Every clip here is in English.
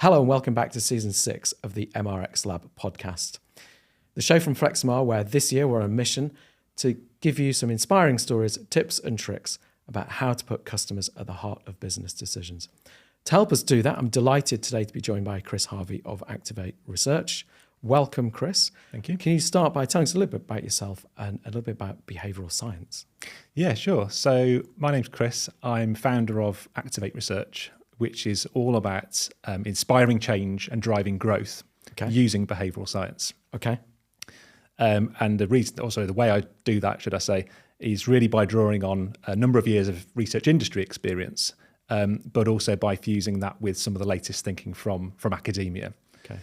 Hello and welcome back to Season 6 of the MRX Lab podcast, the show from FlexMR where this year we're on a mission to give you some inspiring stories, tips and tricks about how to put customers at the heart of business decisions. To help us do that, I'm delighted today to be joined by Chris Harvey of Activate Research. Welcome, Chris. Thank you. Can you start by telling us a little bit about yourself and a little bit about behavioural science? Yeah, sure. So my name's Chris. I'm founder of Activate Research, which is all about inspiring change and driving growth using behavioural science. Okay. And the reason, also the way I do that, should I say, is really by drawing on a number of years of research industry experience, but also by fusing that with some of the latest thinking from academia. Okay.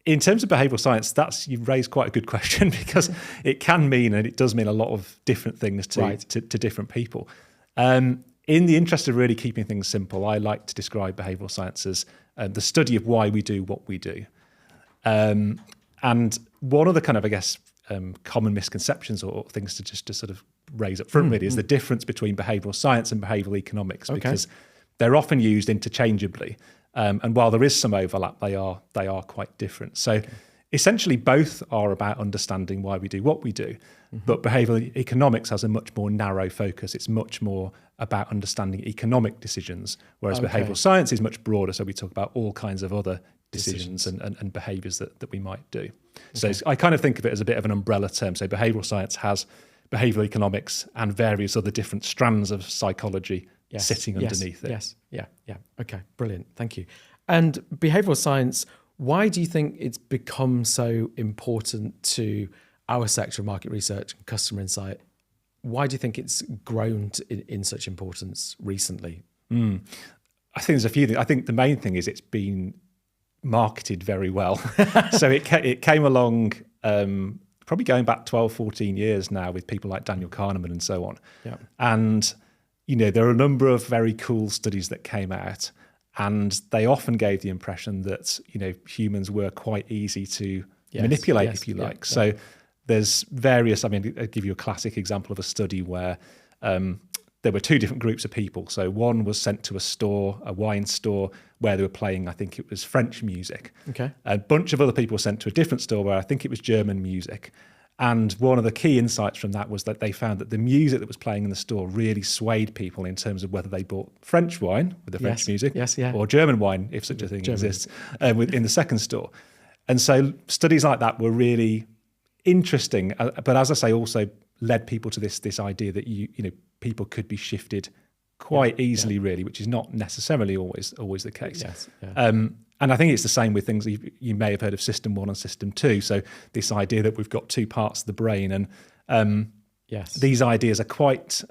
In terms of behavioural science, you've raised quite a good question because it can mean, and it does mean, a lot of different things to different people. In the interest of really keeping things simple, I like to describe behavioural science as the study of why we do what we do. And one of the kind of, I guess, common misconceptions or things to sort of raise up front really is the difference between behavioural science and behavioural economics, because they're often used interchangeably. And while there is some overlap, they are quite different. So essentially both are about understanding why we do what we do, but behavioural economics has a much more narrow focus. It's much more about understanding economic decisions, whereas behavioural science is much broader. So we talk about all kinds of other decisions and behaviours that we might do. So I kind of think of it as a bit of an umbrella term. So behavioural science has behavioural economics and various other different strands of psychology sitting underneath it. Yeah. Okay, brilliant. Thank you. And behavioural science, why do you think it's become so important to our sector of market research and customer insight? Why do you think it's grown in such importance recently? I think there's a few things. I think the main thing is it's been marketed very well. So it came along probably going back 12, 14 years now with people like Daniel Kahneman and so on. Yeah. And, there are a number of very cool studies that came out, and they often gave the impression that, humans were quite easy to manipulate, if you like. So there's various, I'll give you a classic example of a study where there were two different groups of people. So one was sent to a wine store, where they were playing, I think it was French music. Okay. A bunch of other people were sent to a different store where I think it was German music. And one of the key insights from that was that they found that the music that was playing in the store really swayed people in terms of whether they bought French wine with the French music or German wine, if such a thing exists, in the second store. And so studies like that were really interesting, but as I say, also led people to this idea that people could be shifted quite easily, really, which is not necessarily always the case. And I think it's the same with things you may have heard of System 1 and System 2. So this idea that we've got two parts of the brain, and these ideas are quite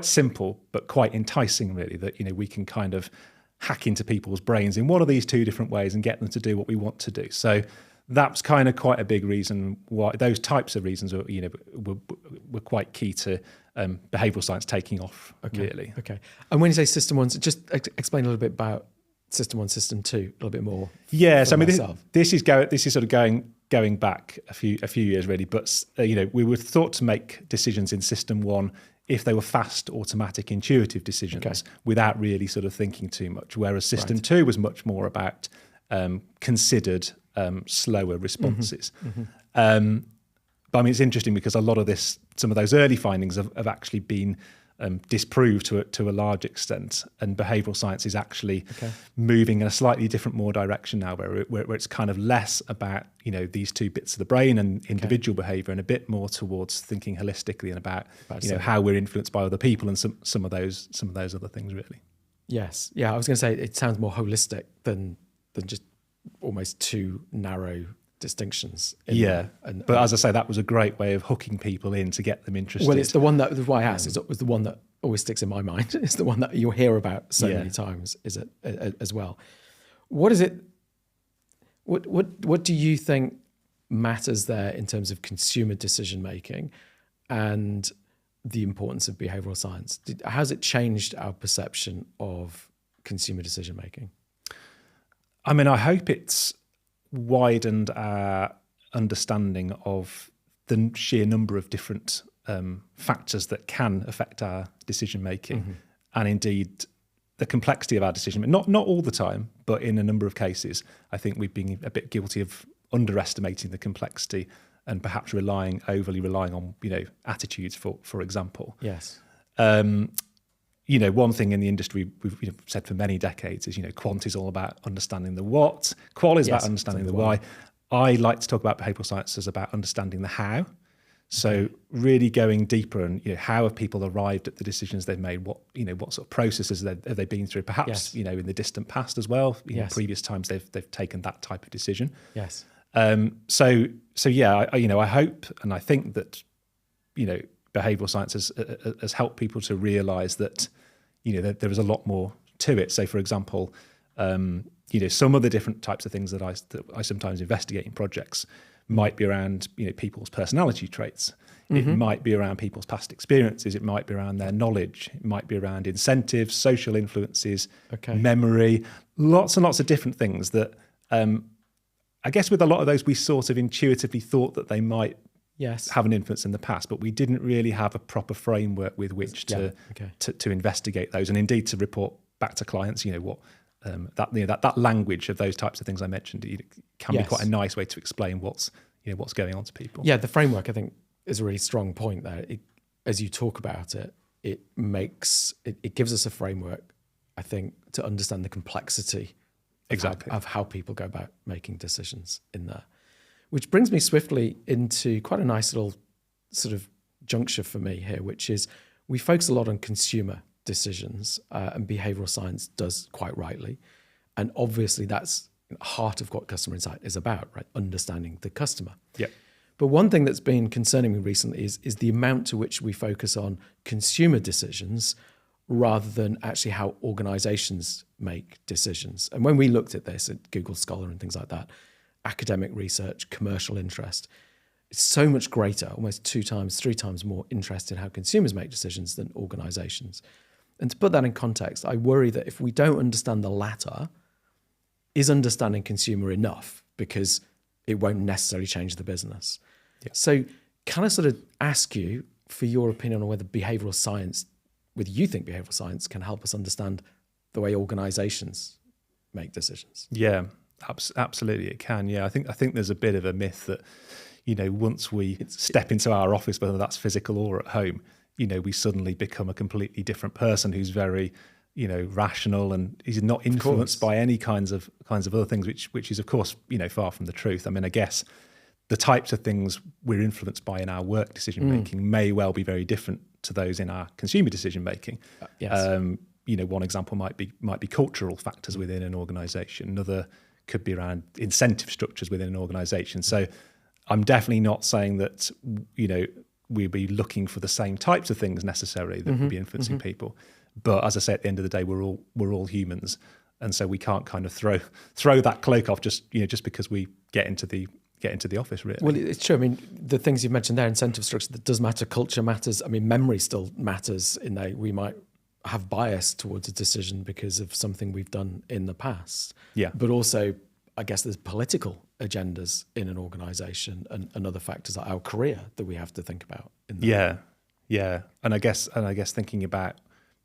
simple but quite enticing, really. That we can kind of hack into people's brains in one of these two different ways and get them to do what we want to do. So that's kind of quite a big reason why those types of reasons were quite key to behavioural science taking off, really. Okay. And when you say System 1, just explain a little bit about System 1, System 2, a little bit more. Yeah, so this is sort of going back a few years, really. But we were thought to make decisions in System 1 if they were fast, automatic, intuitive decisions without really sort of thinking too much. Whereas System 2 was much more about considered, slower responses. But it's interesting because a lot of some of those early findings have actually been disproved to a large extent, and behavioural science is actually moving in a slightly different, more direction now, where it's kind of less about these two bits of the brain and individual behaviour, and a bit more towards thinking holistically and about how we're influenced by other people and some of those other things, really. Yes, yeah, I was going to say it sounds more holistic than just almost two narrow distinctions. But as I say, that was a great way of hooking people in to get them interested. Well, it's the one that's why I asked. It was the one that always sticks in my mind. It's the one that you'll hear about so many times. Is it as well? What is it? What do you think matters there in terms of consumer decision making and the importance of behavioural science? How's it changed our perception of consumer decision making? I hope it's widened our understanding of the sheer number of different factors that can affect our decision making, and indeed the complexity of our decision, not all the time, but in a number of cases, I think we've been a bit guilty of underestimating the complexity and perhaps overly relying on, attitudes, for example. Yes. One thing in the industry we've said for many decades is, quant is all about understanding the what, qual is about understanding the why. I like to talk about behavioural science as about understanding the how. So really going deeper and how have people arrived at the decisions they've made? What sort of processes have they been through? Perhaps in the distant past as well. Previous times they've taken that type of decision. Yes. So yeah, I hope and I think that behavioural science has helped people to realise that that there is a lot more to it. So for example, some of the different types of things that I sometimes investigate in projects might be around people's personality traits. Mm-hmm. It might be around people's past experiences. It might be around their knowledge. It might be around incentives, social influences, memory, lots and lots of different things that I guess with a lot of those we sort of intuitively thought that they might have an influence in the past, but we didn't really have a proper framework with which to investigate those, and indeed to report back to clients what that language of those types of things I mentioned can be quite a nice way to explain what's going on to people. Yeah, the framework I think is a really strong point there. As you talk about it, it gives us a framework, I think, to understand the complexity of how people go about making decisions in there. Which brings me swiftly into quite a nice little sort of juncture for me here, which is we focus a lot on consumer decisions, and behavioural science does quite rightly. And obviously that's heart of what customer insight is about, right? Understanding the customer. Yeah. But one thing that's been concerning me recently is the amount to which we focus on consumer decisions rather than actually how organizations make decisions. And when we looked at this at Google Scholar and things like that, academic research, commercial interest, it's so much greater, almost 2 times, 3 times more interest in how consumers make decisions than organizations. And to put that in context, I worry that if we don't understand the latter, is understanding consumer enough? Because it won't necessarily change the business. Yeah. So can I sort of ask you for your opinion on whether behavioural science, whether you think behavioural science can help us understand the way organizations make decisions? Yeah, absolutely it can. Yeah, I think there's a bit of a myth that, once we step into our office, whether that's physical or at home, we suddenly become a completely different person who's very, rational and is not influenced by any kinds of other things, which is of course, far from the truth. I mean, I guess the types of things we're influenced by in our work decision making may well be very different to those in our consumer decision making. Yes. One example might be cultural factors within an organization. Another could be around incentive structures within an organization. So I'm definitely not saying that, we'll be looking for the same types of things necessarily that would be influencing people. But as I say, at the end of the day, we're all humans, and so we can't kind of throw that cloak off just because we get into the office. Really, well, it's true. I mean, the things you've mentioned there, incentive structure, that does matter. Culture matters. I mean, memory still matters in that we might have bias towards a decision because of something we've done in the past. Yeah, but also, I guess there's political agendas in an organisation and other factors like our career that we have to think about. Yeah, and I guess thinking about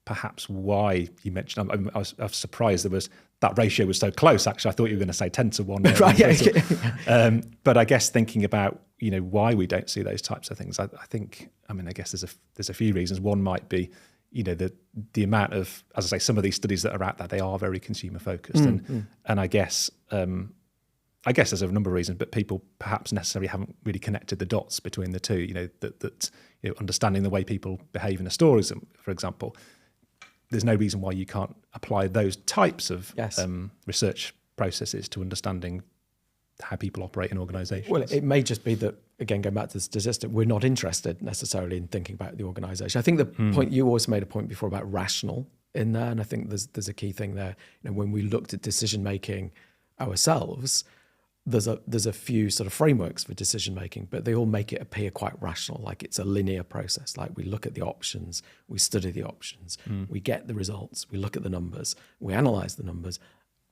perhaps why you mentioned, I was surprised that ratio was so close. Actually, I thought you were going to say 10 to 1. Right, yeah. But I guess thinking about why we don't see those types of things, I guess there's a few reasons. One might be the amount of, as I say, some of these studies that are out there, they are very consumer focused, and I guess there's a number of reasons, but people perhaps necessarily haven't really connected the dots between the two. That understanding the way people behave in a store, for example, there's no reason why you can't apply those types of research processes to understanding how people operate in organisations. Well, it may just be that, again, going back to the statistic, we're not interested necessarily in thinking about the organisation. I think the point you always made a point before about rational in there, and I think there's a key thing there. When we looked at decision making ourselves, there's a few sort of frameworks for decision making, but they all make it appear quite rational, like it's a linear process. Like we look at the options, we study the options, we get the results, we look at the numbers, we analyze the numbers,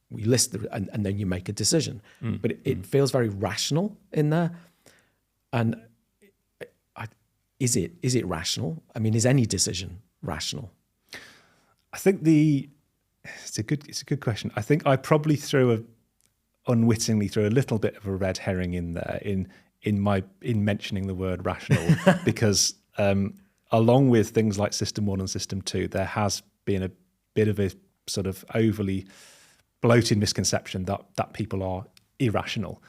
we list and then you make a decision. But it feels very rational in there. And is it rational? I mean, is any decision rational? I think the It's a good question. I think I probably unwittingly threw a little bit of a red herring in there in mentioning the word rational, because along with things like System 1 and System 2, there has been a bit of a sort of overly bloated misconception that people are irrational.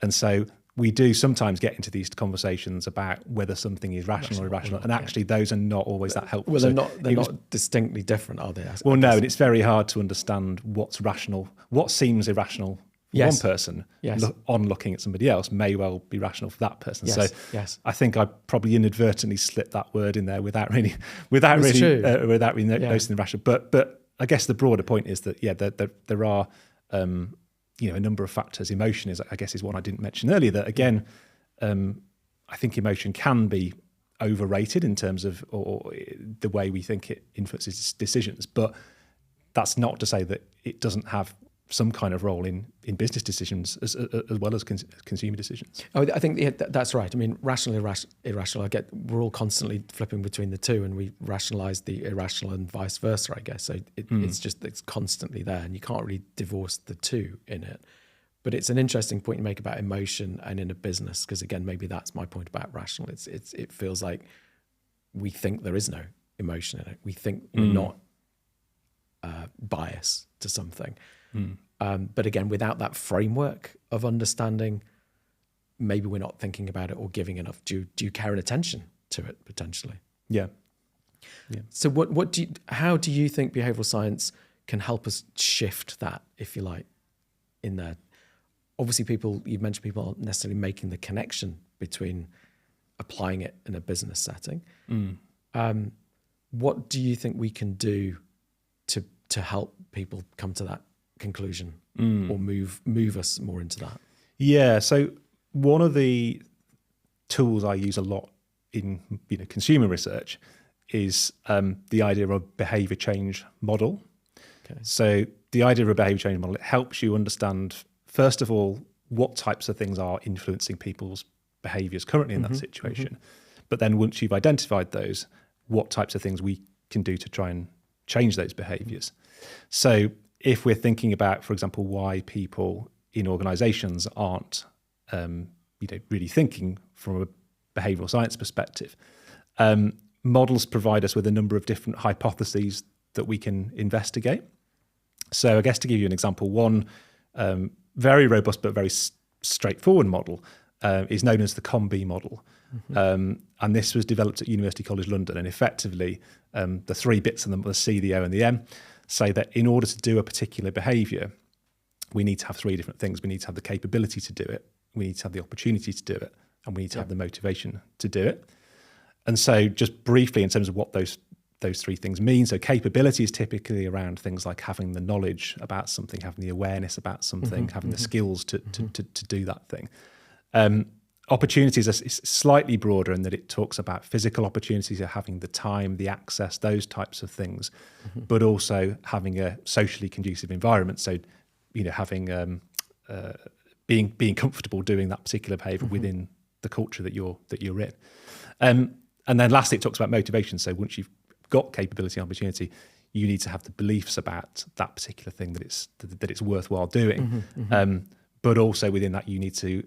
And so we do sometimes get into these conversations about whether something is rational or irrational, and actually those are not always that helpful. Well, they're not distinctly different, are they? Well, no, and it's very hard to understand what's rational. What seems irrational for one person on looking at somebody else may well be rational for that person. So I think I probably inadvertently slipped that word in there without really noticing the rational. But I guess the broader point is that there are a number of factors. Emotion is one I didn't mention earlier. That again, I think emotion can be overrated in terms of or the way we think it influences decisions. But that's not to say that it doesn't have some kind of role in business decisions as well as consumer decisions. Oh, I think that's right. I mean, rational, irrational. We're all constantly flipping between the two, and we rationalise the irrational and vice versa, I guess. So it's constantly there, and you can't really divorce the two in it. But it's an interesting point you make about emotion and in a business, because again, maybe that's my point about rational. It feels like we think there is no emotion in it. We think we're not biased to something. But again, without that framework of understanding, maybe we're not thinking about it or giving enough due care and attention to it potentially. Yeah. So how do you think behavioral science can help us shift that, if you like, in there? Obviously, you've mentioned people aren't necessarily making the connection between applying it in a business setting. What do you think we can do to help people come to that conclusion or move us more into that? Yeah. So one of the tools I use a lot in consumer research is the idea of a behaviour change model. Okay. So the idea of a behaviour change model, it helps you understand, first of all, what types of things are influencing people's behaviours currently in that situation. But then once you've identified those, what types of things we can do to try and change those behaviours. So if we're thinking about, for example, why people in organisations aren't, really thinking from a behavioural science perspective, models provide us with a number of different hypotheses that we can investigate. So I guess to give you an example, one very robust but very straightforward model is known as the COM-B model. And this was developed at University College London, and effectively the three bits of them, the C, the O and the M, say that in order to do a particular behaviour, we need to have three different things. We need to have the capability to do it, we need to have the opportunity to do it, and we need to have the motivation to do it. And so just briefly in terms of what those three things mean. So capability is typically around things like having the knowledge about something, having the awareness about something, having the skills to do that thing. Opportunities are slightly broader in that it talks about physical opportunities, having the time, the access, those types of things, but also having a socially conducive environment. So, having being comfortable doing that particular behaviour within the culture that you're in. And then lastly, it talks about motivation. So once you've got capability and opportunity, you need to have the beliefs about that particular thing that it's worthwhile doing. But also within that, you need to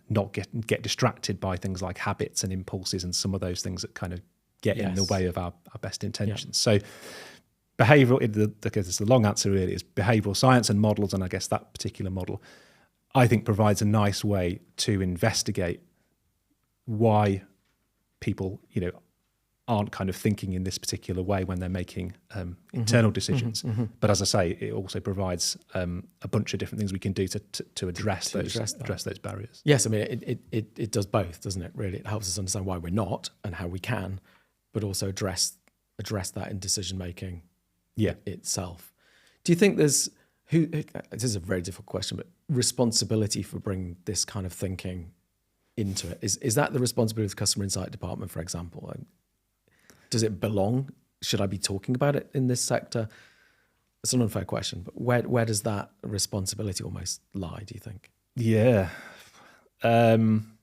not get distracted by things like habits and impulses and some of those things that kind of get in the way of our best intentions. So behavioural, the long answer really is behavioural science and models, and I guess that particular model, I think, provides a nice way to investigate why people, aren't kind of thinking in this particular way when they're making internal decisions. But as I say, it also provides a bunch of different things we can do to address those barriers. Yes, I mean, it does both, doesn't it? Really, it helps us understand why we're not and how we can, but also address that in decision making itself. Do you think this is a very difficult question, but responsibility for bringing this kind of thinking into it, is that the responsibility of the customer insight department, for example? Does it belong? Should I be talking about it in this sector? It's an unfair question, but where does that responsibility almost lie, do you think? Yeah. I'm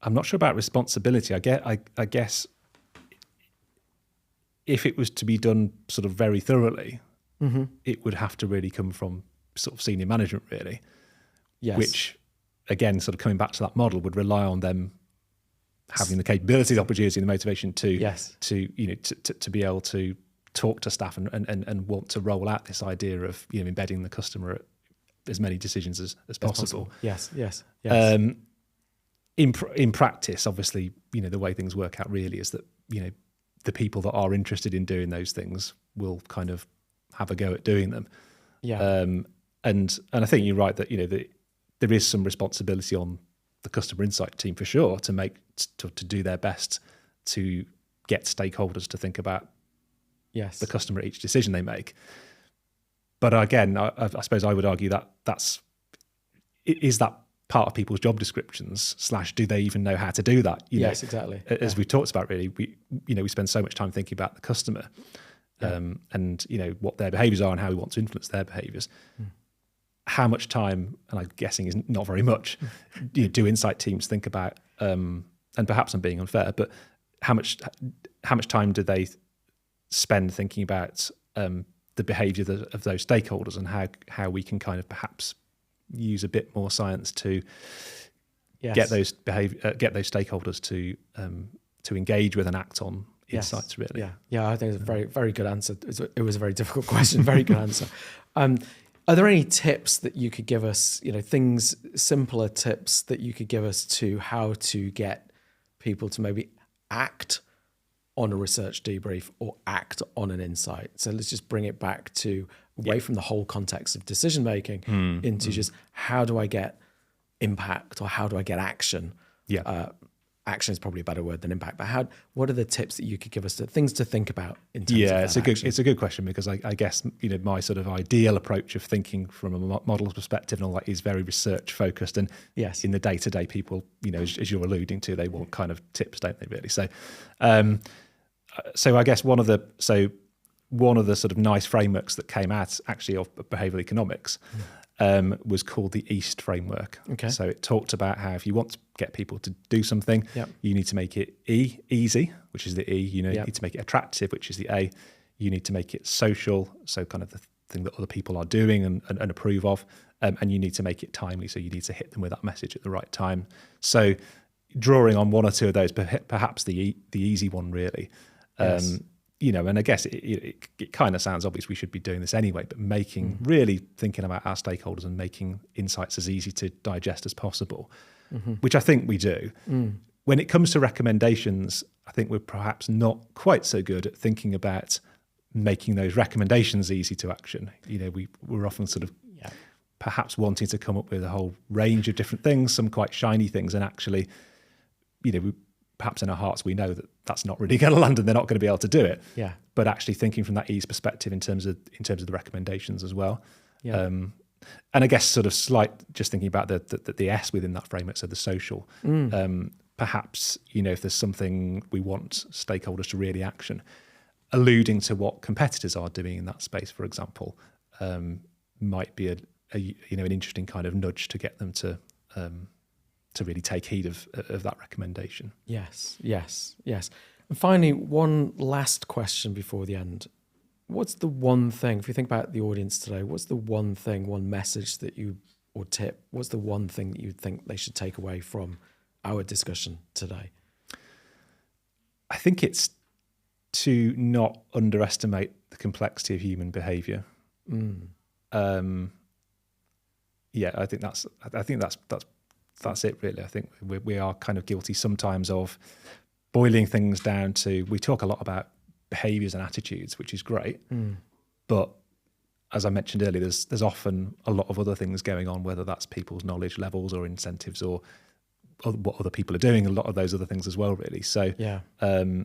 not sure about responsibility. I guess if it was to be done sort of very thoroughly, Mm-hmm. it would have to really come from sort of senior management, really. Yes. Which, again, sort of coming back to that model, would rely on them having the capability, the opportunity, and the motivation to to be able to talk to staff and want to roll out this idea of embedding the customer at as many decisions as possible. Yes. In practice, obviously, the way things work out really is that the people that are interested in doing those things will kind of have a go at doing them. Yeah. And I think you're right that there is some responsibility on the customer insight team for sure to do their best to get stakeholders to think about the customer at each decision they make. But again, I suppose I would argue that is that part of people's job descriptions / do they even know how to do that? Yes, exactly. As we talked about, really, we spend so much time thinking about the customer and what their behaviours are and how we want to influence their behaviours. How much time, and I'm guessing is not very much, do insight teams think about? And perhaps I'm being unfair, but how much time do they spend thinking about the behaviour of those stakeholders and how we can kind of perhaps use a bit more science to get those stakeholders to engage with and act on insights, really. Yeah. I think it's a very, very good answer. It was a very difficult question. Very good answer. Are there any tips that you could give us? Simpler tips that you could give us to how to get people to maybe act on a research debrief or act on an insight? So let's just bring it back to away from the whole context of decision making into just how do I get impact or how do I get action? Action is probably a better word than impact, but what are the tips that you could give us, things to think about in terms of that it's a good question, because I guess my sort of ideal approach of thinking from a model's perspective and all that is very research focused, and in the day-to-day people, as you're alluding to, they want kind of tips, don't they, really? So I guess one of the sort of nice frameworks that came out actually of behavioural economics was called the EAST framework. Okay. So it talked about how if you want to get people to do something, you need to make it easy, which is the E. You need to make it attractive, which is the A. You need to make it social, so kind of the thing that other people are doing and approve of. And you need to make it timely, so you need to hit them with that message at the right time. So drawing on one or two of those, perhaps the easy one really. And I guess it kind of sounds obvious we should be doing this anyway, but really thinking about our stakeholders and making insights as easy to digest as possible, which I think we do. When it comes to recommendations, I think we're perhaps not quite so good at thinking about making those recommendations easy to action. We're often sort of perhaps wanting to come up with a whole range of different things, some quite shiny things, and actually, perhaps in our hearts we know that that's not really going to land and they're not going to be able to do it. Yeah. But actually thinking from that ease perspective in terms of the recommendations as well. Yeah. And I guess sort of just thinking about the S within that framework, so the social. Perhaps if there's something we want stakeholders to really action, alluding to what competitors are doing in that space, for example, might be an interesting kind of nudge to get them to really take heed of that recommendation. Yes. And finally, one last question before the end. What's the one thing, if you think about the audience today, what's the one thing, one message or tip, what's the one thing that you think they should take away from our discussion today? I think it's to not underestimate the complexity of human behaviour. I think that's it, really. I think we are kind of guilty sometimes of boiling things down to, we talk a lot about behaviours and attitudes, which is great. But as I mentioned earlier, there's often a lot of other things going on, whether that's people's knowledge levels or incentives or what other people are doing, a lot of those other things as well, really. So, I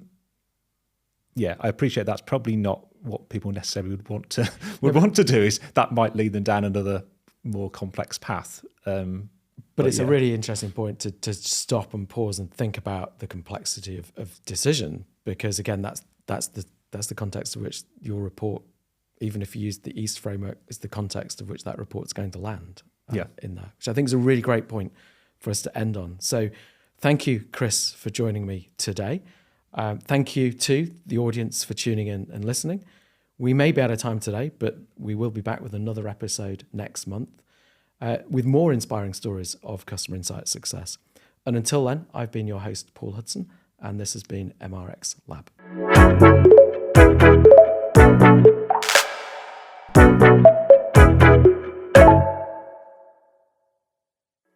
appreciate that's probably not what people necessarily would want to do, is that might lead them down another more complex path. But it's a really interesting point to stop and pause and think about the complexity of decision, because again, that's the context of which your report, even if you use the EAST framework, is the context of which that report's going to land in there, which I think is a really great point for us to end on. So thank you, Chris, for joining me today. Thank you to the audience for tuning in and listening. We may be out of time today, but we will be back with another episode next month with more inspiring stories of customer insight success. And until then, I've been your host, Paul Hudson, and this has been MRX Lab.